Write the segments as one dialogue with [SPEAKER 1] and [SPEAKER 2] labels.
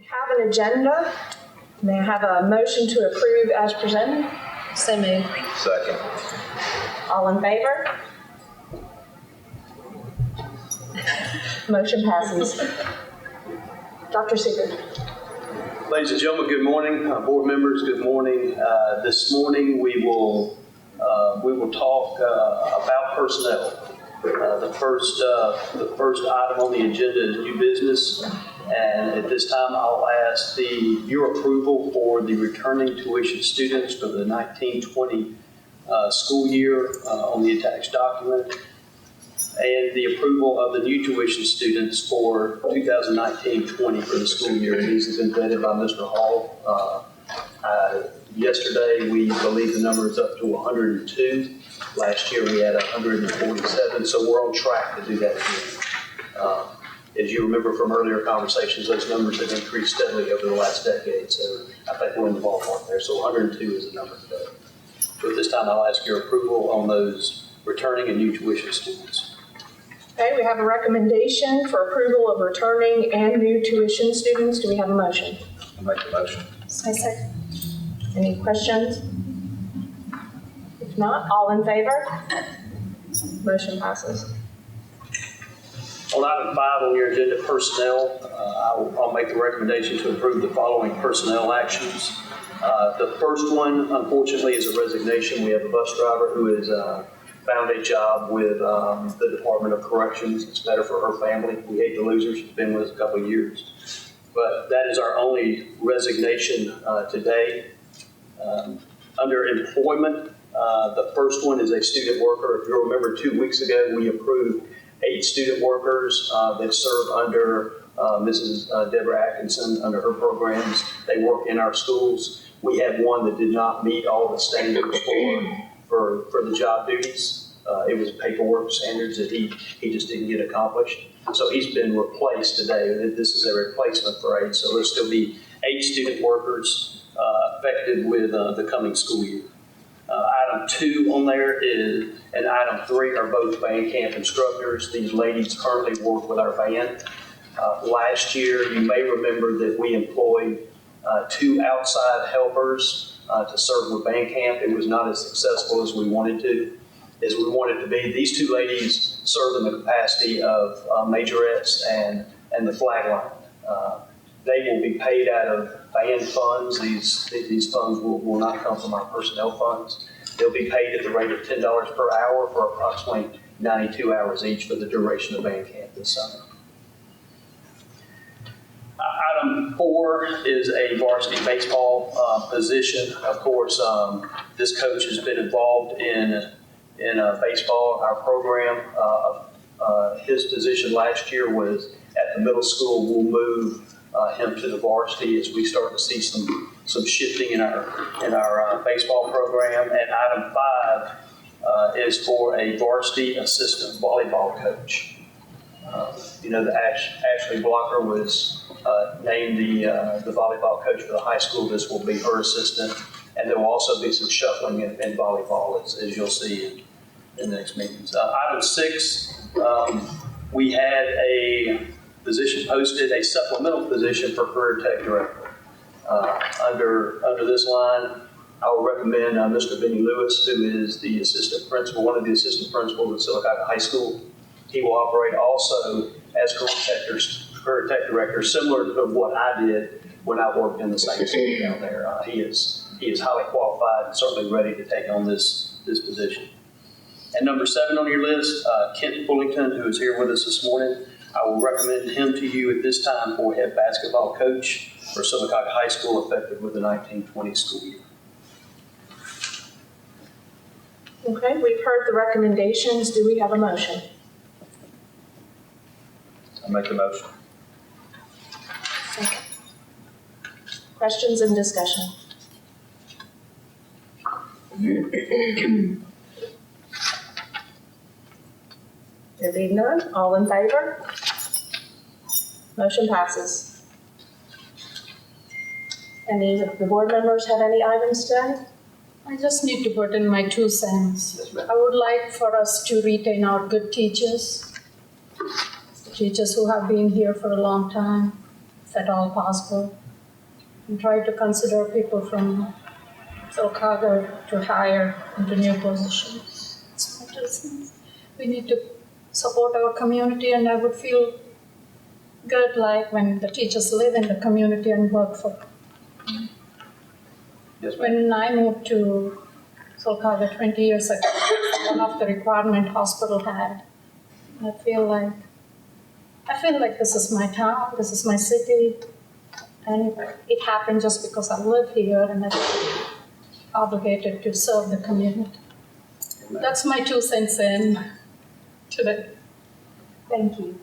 [SPEAKER 1] have an agenda. May I have a motion to approve as presented?
[SPEAKER 2] So moved.
[SPEAKER 3] Second.
[SPEAKER 1] All in favor? Motion passes. Dr. Seeger.
[SPEAKER 4] Ladies and gentlemen, good morning. Board members, good morning. This morning we will talk about personnel. The first item on the agenda is new business, and at this time I'll ask your approval for the returning tuition students for the 1920 school year on the attached document, and the approval of the new tuition students for 2019-20 for the school year. These have been vetted by Mr. Hall. Yesterday, we believe the number is up to 102. Last year, we had 147, so we're on track to do that again. As you remember from earlier conversations, those numbers have increased steadily over the last decade, so I think we're in the ballpark there. So 102 is the number today. So at this time, I'll ask your approval on those returning and new tuition students.
[SPEAKER 1] Okay, we have a recommendation for approval of returning and new tuition students. Do we have a motion?
[SPEAKER 3] I'll make the motion.
[SPEAKER 2] Second.
[SPEAKER 1] Any questions? If not, all in favor? Motion passes.
[SPEAKER 4] On item 5 on your agenda, personnel, I'll make the recommendation to approve the following personnel actions. The first one, unfortunately, is a resignation. We have a bus driver who has found a job with the Department of Corrections. It's better for her family. We hate to lose her. She's been with us a couple of years. But that is our only resignation today. Under employment, the first one is a student worker. If you'll remember, 2 weeks ago, we approved 8 student workers that serve under Mrs. Deborah Atkinson under her programs. They work in our schools. We had one that did not meet all the standards for the job duties. It was paperwork standards that he just didn't get accomplished. So he's been replaced today. This is a replacement for 8. So there'll still be 8 student workers effective with the coming school year. Item 2 on there and item 3 are both band camp instructors. These ladies currently work with our band. Last year, you may remember that we employed 2 outside helpers to serve with band camp. It was not as successful as we wanted to be. These 2 ladies serve in the capacity of majorettes and the flag line. They will be paid out of band funds. These funds will not come from our personnel funds. They'll be paid at the rate of $10 per hour for approximately 92 hours each for the duration of band camp this summer. Item 4 is a varsity baseball position. Of course, this coach has been involved in baseball, our program. His position last year was at the middle school. We'll move him to the varsity as we start to see some shifting in our baseball program. And item 5 is for a varsity assistant volleyball coach. The Ashley Blocker was named the volleyball coach for the high school. This will be her assistant, and there will also be some shuffling in volleyball as you'll see in the next meetings. Item 6, we had a position posted, a supplemental position for career tech director. Under this line, I will recommend Mr. Benny Lewis, who is the assistant principal, one of the assistant principals at Sylacauga High School. He will operate also as career tech director, similar to what I did when I worked in the same school down there. He is highly qualified and certainly ready to take on this position. And number 7 on your list, Kent Fullington, who is here with us this morning. I will recommend him to you at this time for head basketball coach for Sylacauga High School, effective with the 1920 school year.
[SPEAKER 1] Okay, we've heard the recommendations. Do we have a motion?
[SPEAKER 3] I'll make the motion.
[SPEAKER 1] Second. Questions and discussion? There being none, all in favor? Motion passes. Any of the board members have any items today?
[SPEAKER 2] I just need to put in my 2 cents.
[SPEAKER 4] Yes, ma'am.
[SPEAKER 2] I would like for us to retain our good teachers who have been here for a long time. if at all possible. And try to consider people from Sylacauga to hire into new positions. That's my 2 cents. We need to support our community, and I would feel good like when the teachers live in the community and work for.
[SPEAKER 4] Yes, ma'am.
[SPEAKER 2] When I moved to Sylacauga 20 years ago, one of the requirement hospital had. I feel like this is my town, this is my city, and it happened just because I live here and I feel obligated to serve the community. That's my 2 cents in today.
[SPEAKER 1] Thank you.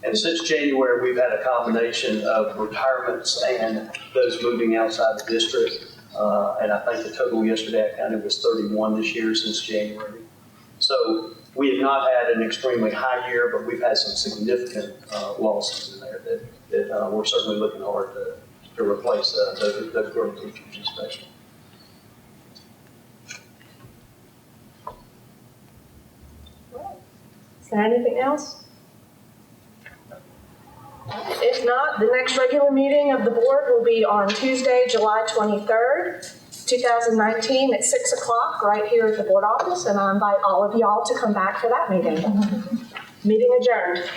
[SPEAKER 4] And since January, we've had a combination of retirements and those moving outside the district. And I think the total yesterday I counted was 31 this year since January. So we have not had an extremely high year, but we've had some significant losses in there that we're certainly looking hard to replace those growing teachers especially.
[SPEAKER 1] Is there anything else? If not, the next regular meeting of the board will be on Tuesday, July 23rd, 2019 at 6 o'clock right here at the board office, and I invite all of y'all to come back for that meeting. Meeting adjourned.